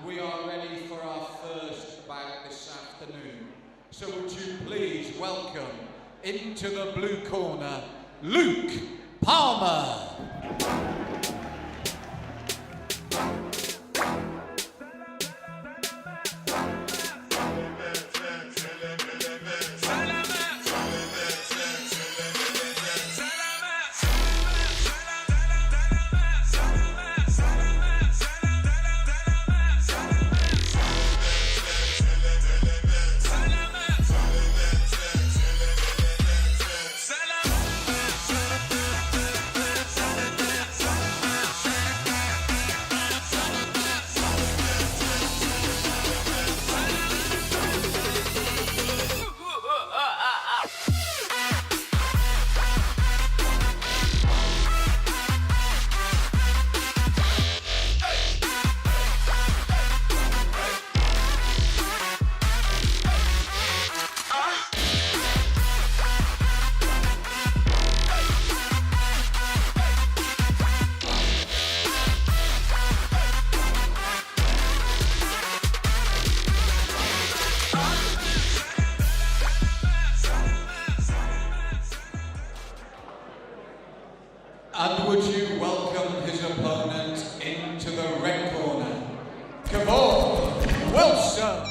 we are ready for our first bout this afternoon. So would you please welcome into the blue corner, Luke Palmer. And would you welcome his opponent into the red corner, Kvaun Wilson.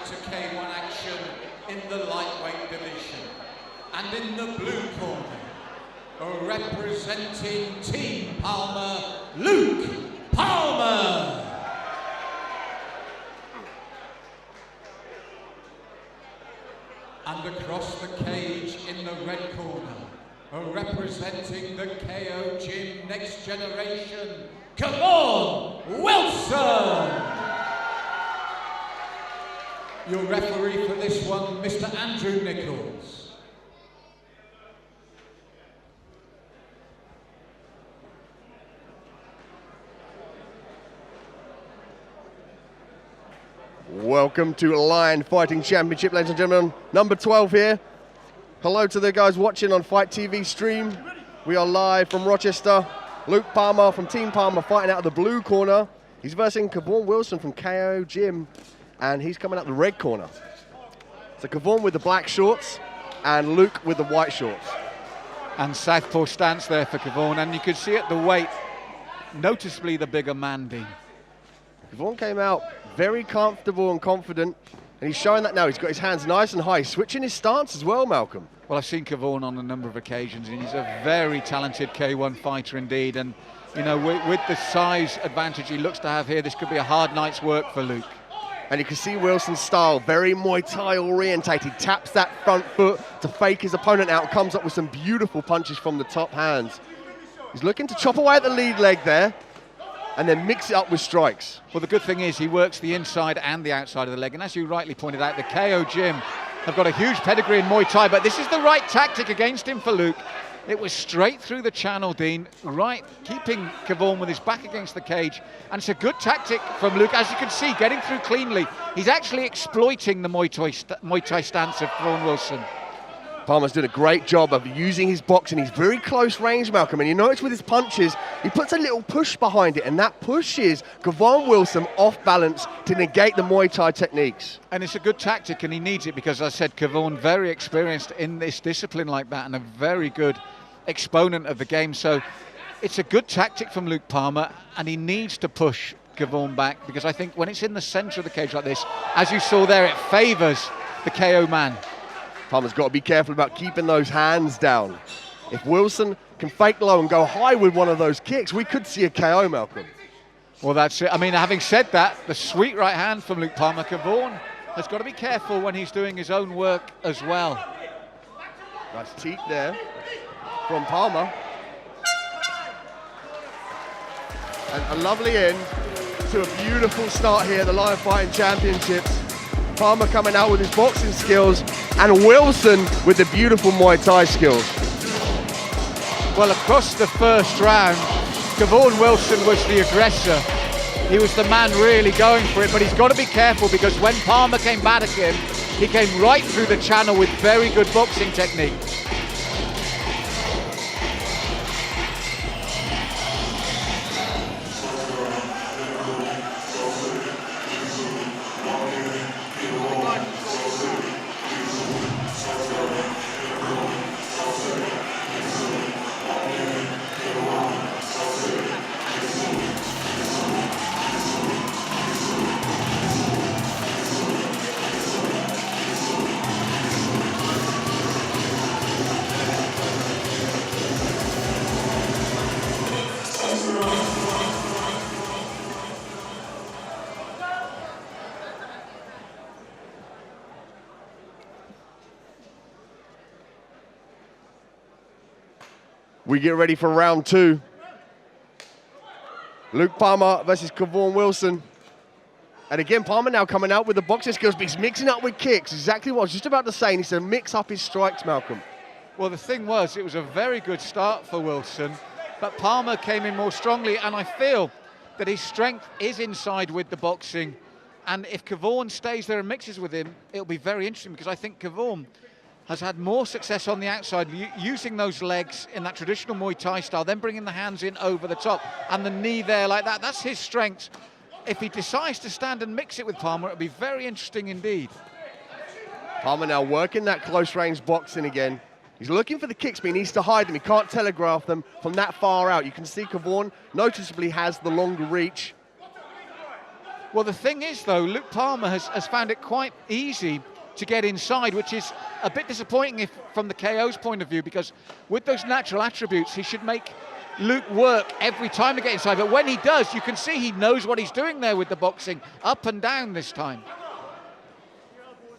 Kvaun action in the lightweight division. And in the blue corner, representing Team Palmer, Luke Palmer. And across the cage in the red corner, representing the KO Gym Next Generation, Kvaun Wilson. Your referee for this one, Mr. Andrew Nichols. Welcome to Lion Fighting Championship, ladies and gentlemen. Number 12 here. Hello to the guys watching on Fight TV stream. We are live from Rochester. Luke Palmer from Team Palmer fighting out of the blue corner. He's versing Kvaun Wilson from KO Gym, and he's coming out the red corner. So Kvaun with the black shorts and Luke with the white shorts. And southpaw stance there for Kvaun, and you could see at the weight, noticeably the bigger man, Dean. Kvaun came out very comfortable and confident, and he's showing that now. He's got his hands nice and high, switching his stance as well, Malcolm. Well, I've seen Kvaun on a number of occasions, and he's a very talented K1 fighter indeed. And, you know, with the size advantage he looks to have here, this could be a hard night's work for Luke. And you can see Wilson's style, very Muay Thai orientated. Taps that front foot to fake his opponent out, comes up with some beautiful punches from the top hands. He's looking to chop away at the lead leg there, and then mix it up with strikes. Well, the good thing is he works the inside and the outside of the leg, and as you rightly pointed out, the KO Gym have got a huge pedigree in Muay Thai, but this is the right tactic against him for Luke. It was straight through the channel, Dean, right, keeping Kvaun with his back against the cage. And it's a good tactic from Luke, as you can see, getting through cleanly. He's actually exploiting the Muay Thai stance of Kvaun Wilson. Palmer's doing a great job of using his boxing. He's very close range, Malcolm, and you notice with his punches, he puts a little push behind it, and that pushes Kvaun Wilson off balance to negate the Muay Thai techniques. And it's a good tactic, and he needs it because, as I said, Kvaun very experienced in this discipline like that and a very good exponent of the game. So it's a good tactic from Luke Palmer, and he needs to push Kvaun back, because I think when it's in the centre of the cage like this, as you saw there, it favours the KO man. Palmer's got to be careful about keeping those hands down. If Wilson can fake low and go high with one of those kicks, we could see a KO, Malcolm. Well, that's it. I mean, having said that, the sweet right hand from Luke Palmer, Kvaun has got to be careful when he's doing his own work as well. Nice teep there from Palmer. And a lovely end to a beautiful start here, the Lion Fighting Championships. Palmer coming out with his boxing skills, and Wilson with the beautiful Muay Thai skills. Well, across the first round, Kvaun Wilson was the aggressor. He was the man really going for it, but he's got to be careful, because when Palmer came back at him, he came right through the channel with very good boxing technique. We get ready for round two. Luke Palmer versus Kvaun Wilson. And again, Palmer now coming out with the boxing skills, but he's mixing up with kicks. Exactly what I was just about to say. He needs to mix up his strikes, Malcolm. Well, the thing was, it was a very good start for Wilson, but Palmer came in more strongly, and I feel that his strength is inside with the boxing. And if Kvaun stays there and mixes with him, it'll be very interesting, because I think Kvaun has had more success on the outside, using those legs in that traditional Muay Thai style, then bringing the hands in over the top, and the knee there like that. That's his strength. If he decides to stand and mix it with Palmer, it'll be very interesting indeed. Palmer now working that close range boxing again. He's looking for the kicks, but he needs to hide them. He can't telegraph them from that far out. You can see Kvaun noticeably has the longer reach. Well, the thing is, though, Luke Palmer has found it quite easy to get inside, which is a bit disappointing from the KO's point of view, because with those natural attributes, he should make Luke work every time to get inside. But when he does, you can see he knows what he's doing there with the boxing, up and down this time.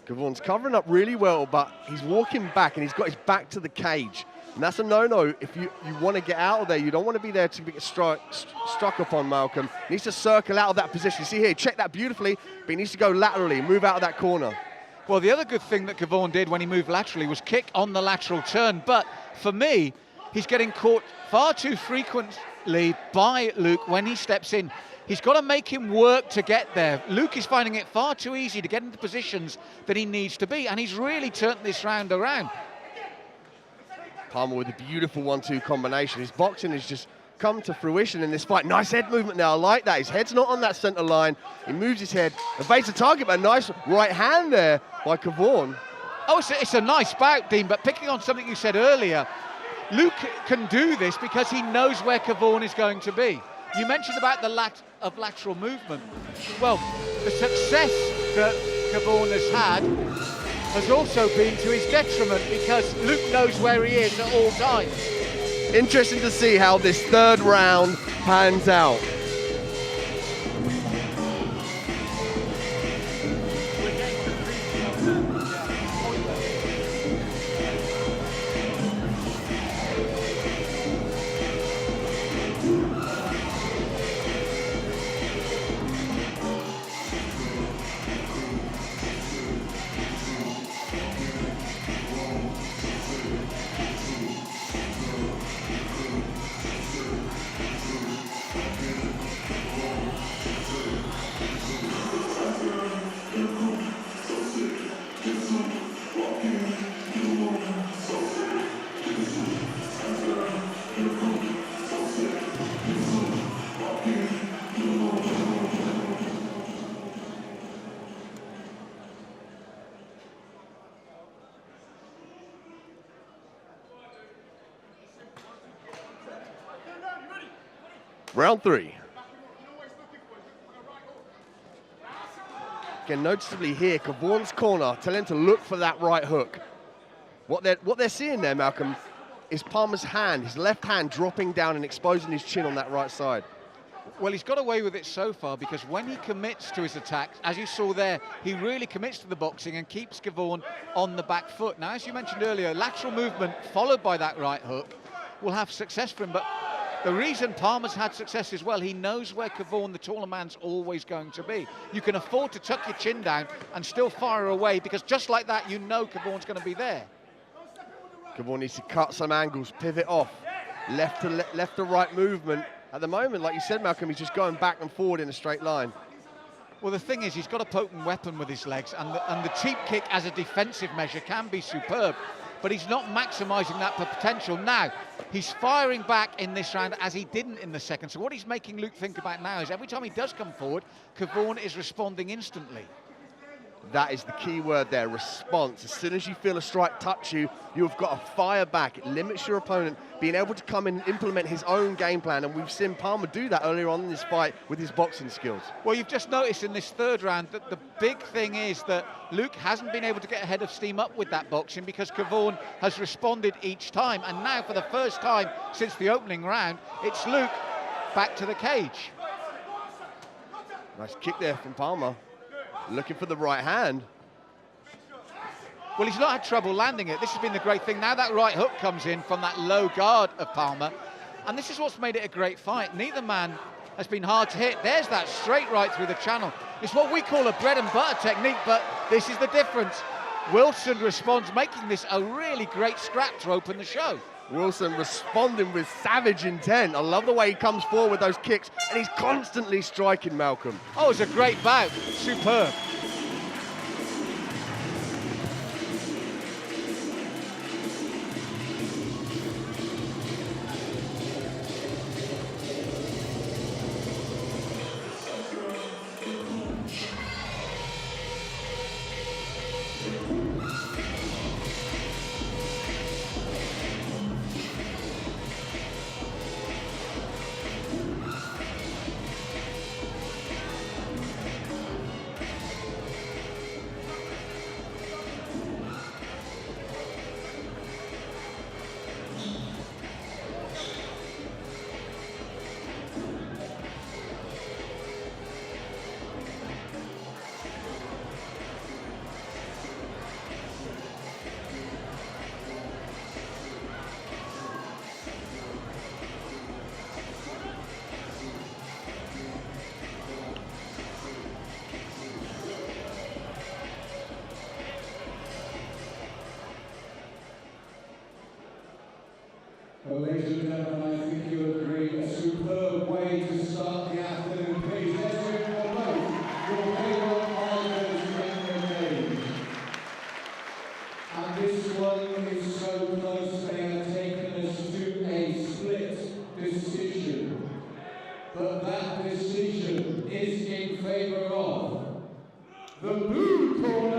Kvaun's covering up really well, but he's walking back, and he's got his back to the cage. And that's a no-no. If you want to get out of there, you don't want to be there to get struck upon, Malcolm. He needs to circle out of that position. See here, check that beautifully, but he needs to go laterally, move out of that corner. Well, the other good thing that Kvaun did when he moved laterally was kick on the lateral turn. But for me, he's getting caught far too frequently by Luke when he steps in. He's got to make him work to get there. Luke is finding it far too easy to get into positions that he needs to be, and he's really turned this round around. Palmer with a beautiful 1-2 combination. His boxing has just come to fruition in this fight. Nice head movement now, I like that. His head's not on that center line. He moves his head, evades the target, but a nice right hand there by Kvaun. Oh, it's a nice bout, Dean, but picking on something you said earlier, Luke can do this because he knows where Kvaun is going to be. You mentioned about the lateral movement. Well, the success that Kvaun has had has also been to his detriment, because Luke knows where he is at all times. Interesting to see how this third round pans out. Round 3. Again, noticeably here, Kvaun's corner, tell him to look for that right hook. What they're seeing there, Malcolm, is Palmer's hand, his left hand dropping down and exposing his chin on that right side. Well, he's got away with it so far because when he commits to his attacks, as you saw there, he really commits to the boxing and keeps Kvaun on the back foot. Now, as you mentioned earlier, lateral movement followed by that right hook will have success for him, but the reason Palmer's had success as well, he knows where Kvaun, the taller man's, always going to be. You can afford to tuck your chin down and still fire away because just like that, you know Kvaun's going to be there. Kvaun needs to cut some angles, pivot off, left to right movement. At the moment, like you said, Malcolm, he's just going back and forward in a straight line. Well, the thing is, he's got a potent weapon with his legs, and the cheap kick as a defensive measure can be superb, but he's not maximising that potential. Now, he's firing back in this round as he didn't in the second. So what he's making Luke think about now is every time he does come forward, Kvaun is responding instantly. That is the key word there, response. As soon as you feel a strike touch you, you've got to fire back. It limits your opponent being able to come in and implement his own game plan, and we've seen Palmer do that earlier on in this fight with his boxing skills. Well, you've just noticed in this third round that the big thing is that Luke hasn't been able to get ahead of steam up with that boxing because Kvaun has responded each time, and now for the first time since the opening round, it's Luke back to the cage. Nice kick there from Palmer. Looking for the right hand. Well, he's not had trouble landing it. This has been the great thing. Now that right hook comes in from that low guard of Palmer, and this is what's made it a great fight. Neither man has been hard to hit. There's that straight right through the channel. It's what we call a bread and butter technique, but this is the difference. Wilson responds, making this a really great scrap to open the show. Wilson responding with savage intent. I love the way he comes forward with those kicks, and he's constantly striking Malcolm. Oh, it's a great bout. Superb. Well, ladies and gentlemen, I think you agree, a superb way to start the afternoon. Please, let's hear it for both your favourite partners in the game. And this one is so close, they have taken us to a split decision. But that decision is in favour of the blue corner.